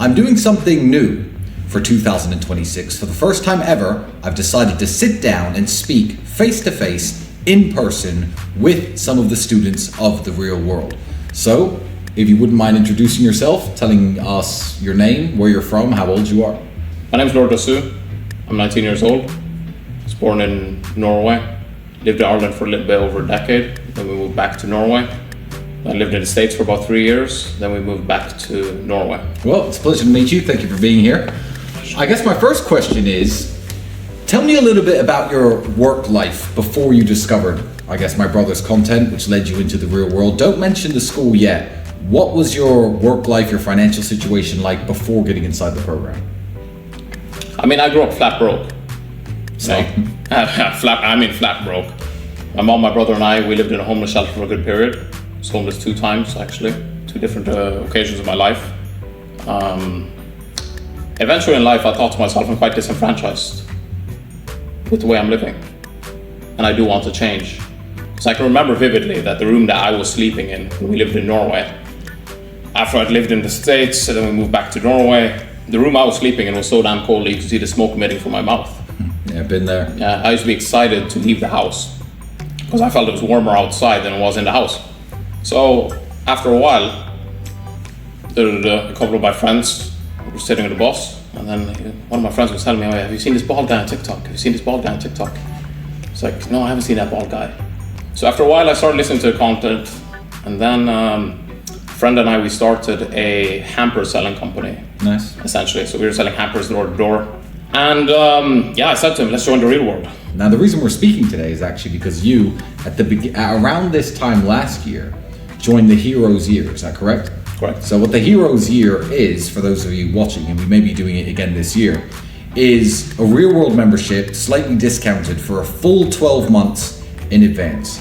I'm doing something new for 2026. For the first time ever, I've decided to sit down and speak face to face, in person, with some of the students of the real world. So, if you wouldn't mind introducing yourself, telling us your name, where you're from, how old you are. My name's Lord Dosu. I'm 19 years old. I was born in Norway. Lived in Ireland for a little bit over a decade. Then we moved back to Norway. I lived in the States for about 3 years. Then we moved back to Norway. Well, it's a pleasure to meet you. Thank you for being here. I guess my first question is, tell me a little bit about your work life before you discovered, I guess, My Brother's content, which led you into the real world. Don't mention the school yet. What was your work life, your financial situation like before getting inside the program? I mean, I grew up flat broke. Same. Flat broke. My mom, my brother and I, we lived in a homeless shelter for a good period. I was homeless 2 times, actually. 2 different occasions of my life. Eventually in life, I thought to myself, I'm quite disenfranchised with the way I'm living. And I do want to change. Because I can remember vividly that the room that I was sleeping in when we lived in Norway, after I'd lived in the States, and then we moved back to Norway, the room I was sleeping in was so damn cold that you could see the smoke emitting from my mouth. Yeah, I've been there. Yeah, I used to be excited to leave the house because I felt it was warmer outside than it was in the house. So after a while, a couple of my friends were sitting on the bus, and then one of my friends was telling me, "Oh, have you seen this bald guy on TikTok? Have you seen this bald guy on TikTok?" It's like, no, I haven't seen that bald guy. So after a while, I started listening to the content, and then a friend and I, we started a hamper selling company. Nice. Essentially, so we were selling hampers door to door. And I said to him, let's join the real world. Now, the reason we're speaking today is actually because you, around this time last year, joined the Heroes Year. Is that correct? Correct. So what the Heroes Year is, for those of you watching, and we may be doing it again this year, is a real world membership, slightly discounted for a full 12 months in advance.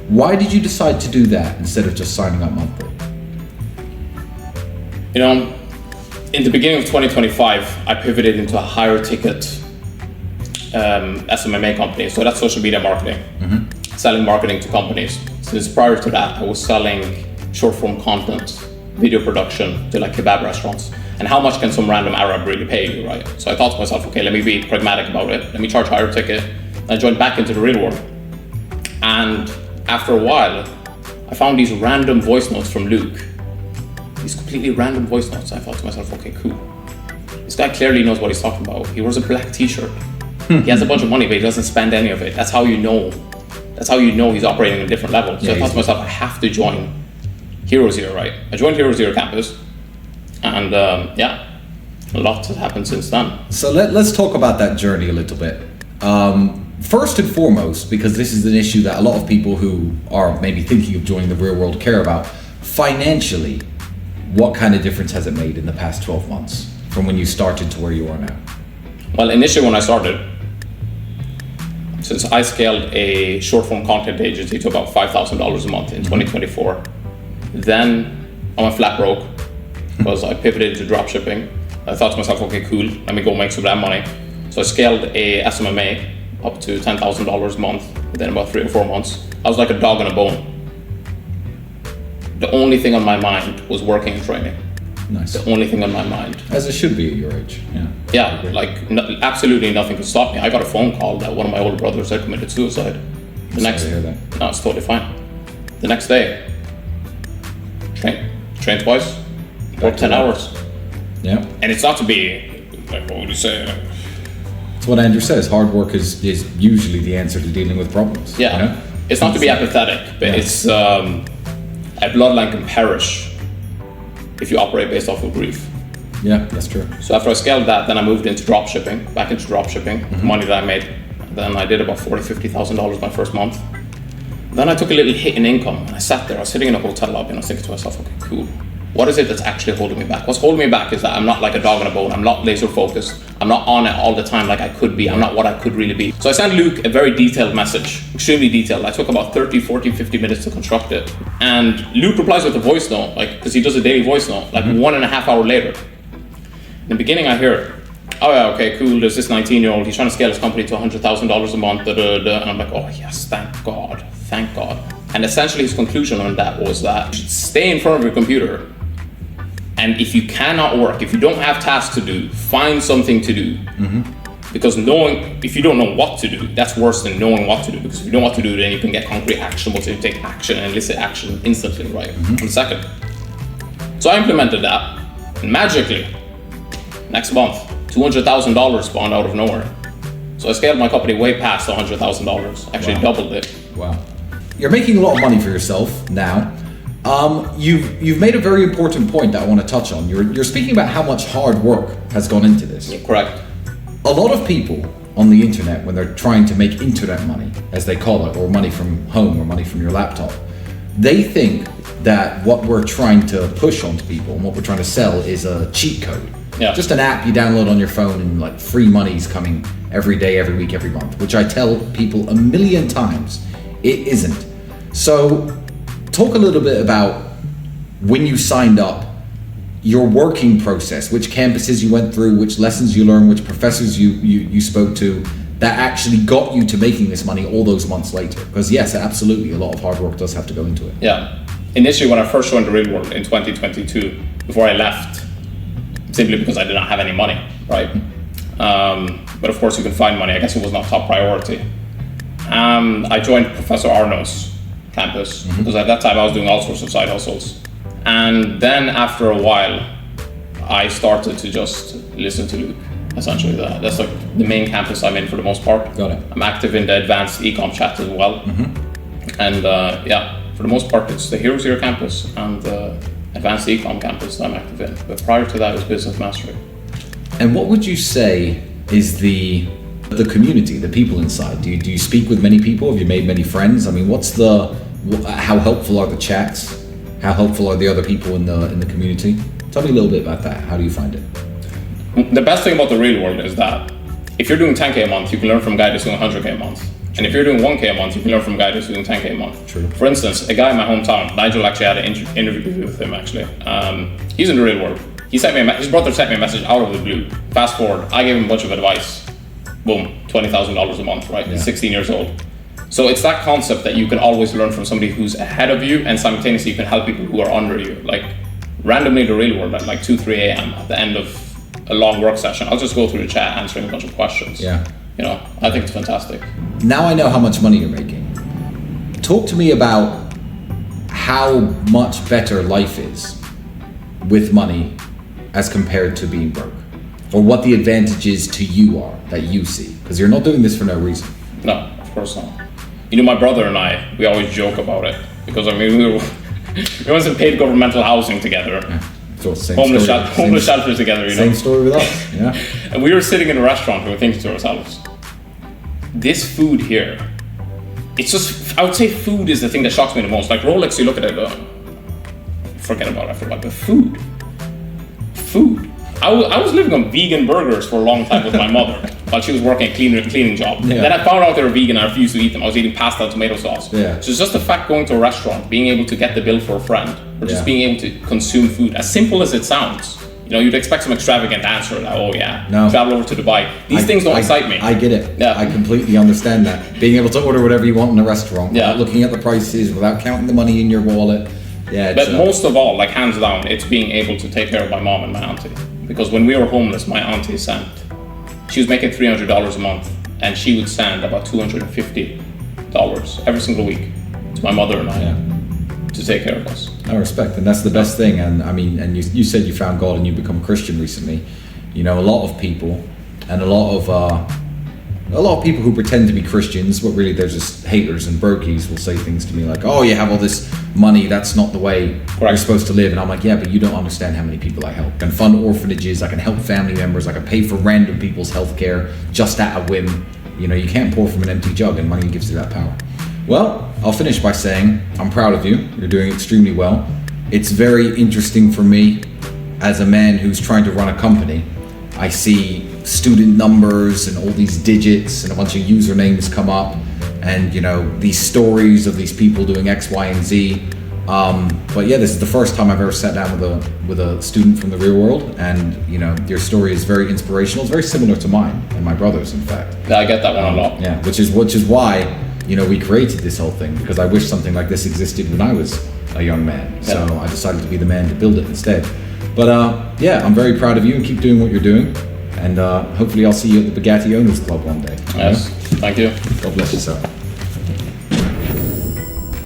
Why did you decide to do that instead of just signing up monthly? You know, in the beginning of 2025, I pivoted into a higher ticket SMMA company. So that's social media marketing, selling marketing to companies. Since prior to that, I was selling short form content, video production to like kebab restaurants. And how much can some random Arab really pay you, right? So I thought to myself, okay, let me be pragmatic about it. Let me charge higher ticket. And I joined back into the real world. And after a while, I found these random voice notes from Luke. These completely random voice notes. I thought to myself, okay, cool. This guy clearly knows what he's talking about. He wears a black t-shirt. He has a bunch of money, but he doesn't spend any of it. That's how you know. That's how you know he's operating at a different level. So I thought to myself, I have to join Heroes Year, right? I joined Heroes Year campus, and a lot has happened since then. So let's talk about that journey a little bit. First and foremost, because this is an issue that a lot of people who are maybe thinking of joining the real world care about, financially, what kind of difference has it made in the past 12 months from when you started to where you are now? Well, initially when I started, since I scaled a short form content agency to about $5,000 a month in 2024, then I went flat broke because I pivoted to drop shipping. I thought to myself, okay, cool, let me go make some of that money. So I scaled a SMMA up to $10,000 a month within about 3 or 4 months. I was like a dog on a bone. The only thing on my mind was working and training. Nice. The only thing on my mind. As it should be at your age, yeah. Yeah, like absolutely nothing could stop me. I got a phone call that one of my older brothers had committed suicide. No, it's totally fine. The next day, train twice, work 10 hours. Yeah. And it's not to be, like, what would you say? It's what Andrew says, hard work is usually the answer to dealing with problems. Yeah, you know? It's not to be apathetic, but it's a bloodline can perish if you operate based off of grief. Yeah, that's true. So after I scaled that, then I moved into drop shipping, money that I made. Then I did about $40,000-$50,000 my first month. Then I took a little hit in income, and I sat there, I was sitting in a hotel lobby, and I was thinking to myself, okay, cool. What is it that's actually holding me back? What's holding me back is that I'm not like a dog on a bone. I'm not laser focused. I'm not on it all the time like I could be. I'm not what I could really be. So I sent Luke a very detailed message, extremely detailed. I took about 30, 40, 50 minutes to construct it. And Luke replies with a voice note, like, because he does a daily voice note, like 1.5 hours later. In the beginning I hear, oh yeah, okay, cool, there's this 19-year-old, he's trying to scale his company to $100,000 a month, and I'm like, oh yes, thank God. And essentially his conclusion on that was that you should stay in front of your computer And if you cannot work, if you don't have tasks to do, find something to do. Because if you don't know what to do, that's worse than knowing what to do. Because if you know what to do, then you can get concrete action, so you take action and elicit action instantly, right? On the second. So I implemented that, and magically, next month, $200,000 spawned out of nowhere. So I scaled my company way past $100,000, actually doubled it. Wow. You're making a lot of money for yourself now. You've made a very important point that I want to touch on. You're speaking about how much hard work has gone into this. Yeah, correct. A lot of people on the internet, when they're trying to make internet money, as they call it, or money from home or money from your laptop, they think that what we're trying to push onto people and what we're trying to sell is a cheat code. Yeah. Just an app you download on your phone and like free money's coming every day, every week, every month, which I tell people a million times, it isn't. So talk a little bit about when you signed up, your working process, which campuses you went through, which lessons you learned, which professors you spoke to, that actually got you to making this money all those months later. Because yes, absolutely, a lot of hard work does have to go into it. Yeah. Initially, when I first joined the real world in 2022, before I left, simply because I did not have any money, right? But of course you can find money. I guess it was not top priority. I joined Professor Arno's campus because at that time I was doing all sorts of side hustles. And then after a while, I started to just listen to Luke. Essentially, that's like the main campus I'm in for the most part. Got it. I'm active in the advanced ecom chat as well. And yeah, for the most part, it's the Heroes Here campus and the advanced ecom campus that I'm active in. But prior to that, it was business mastery. And what would you say is the community, the people inside? Do you speak with many people? Have you made many friends? I mean, how helpful are the chats? How helpful are the other people in the community? Tell me a little bit about that. How do you find it? The best thing about the real world is that if you're doing 10K a month, you can learn from a guy that's doing 100K a month. And if you're doing 1K a month, you can learn from a guy that's doing 10K a month. True. For instance, a guy in my hometown, Nigel actually had an interview with him actually. He's in the real world. His brother sent me a message out of the blue. Fast forward, I gave him a bunch of advice. Boom, $20,000 a month, right? Yeah. He's 16 years old. So it's that concept that you can always learn from somebody who's ahead of you, and simultaneously you can help people who are under you. Like randomly in the real world at like 2, 3 a.m. at the end of a long work session, I'll just go through the chat answering a bunch of questions. Yeah. You know, I think it's fantastic. Now I know how much money you're making. Talk to me about how much better life is with money as compared to being broke, or what the advantages to you are that you see, because you're not doing this for no reason. No, of course not. You know, my brother and I, we always joke about it because I mean, we once paid governmental housing together. Yeah. So same Homeless story. shelters together, you know. Same story with us. Yeah. And we were sitting in a restaurant and we were thinking to ourselves, this food here, it's just, I would say food is the thing that shocks me the most. Like Rolex, you look at it, forget about it, but food. I was living on vegan burgers for a long time with my mother while she was working a cleaning job. Yeah. Then I found out they were vegan and I refused to eat them. I was eating pasta and tomato sauce. Yeah. So it's just the fact going to a restaurant, being able to get the bill for a friend, or just Yeah. being able to consume food, as simple as it sounds. You know, you'd expect some extravagant answer like, oh yeah, No. travel over to Dubai. These things don't excite me. I get it. Yeah. I completely understand that. Being able to order whatever you want in a restaurant, Yeah. without looking at the prices, without counting the money in your wallet. Yeah. It's, But most of all, like hands down, it's being able to take care of my mom and my auntie. Because when we were homeless, my auntie she was making $300 a month, and she would send about $250 every single week to my mother and I to take care of us. I respect, and that's the best thing. And I mean, and you said you found God and you become a Christian recently. You know, a lot of people, and a lot of people who pretend to be Christians, but really they're just haters and brokies, will say things to me like, "Oh, you have all this money. That's not the way you're supposed to live." And I'm like, "Yeah, but you don't understand how many people I help. I can fund orphanages. I can help family members. I can pay for random people's healthcare just at a whim. You know, you can't pour from an empty jug, and money gives you that power." Well, I'll finish by saying I'm proud of you. You're doing extremely well. It's very interesting for me as a man who's trying to run a company. I see student numbers and all these digits and a bunch of usernames come up, and you know, these stories of these people doing X, Y, and Z. But yeah, this is the first time I've ever sat down with a student from the real world, and you know, your story is very inspirational. It's very similar to mine and my brother's, in fact. Yeah, I get that one a lot. Yeah, which is why, you know, we created this whole thing, because I wish something like this existed when I was a young man. So I decided to be the man to build it instead. But yeah, I'm very proud of you and keep doing what you're doing. And hopefully I'll see you at the Bugatti Owners Club one day. Yes, thank you. God bless you, sir.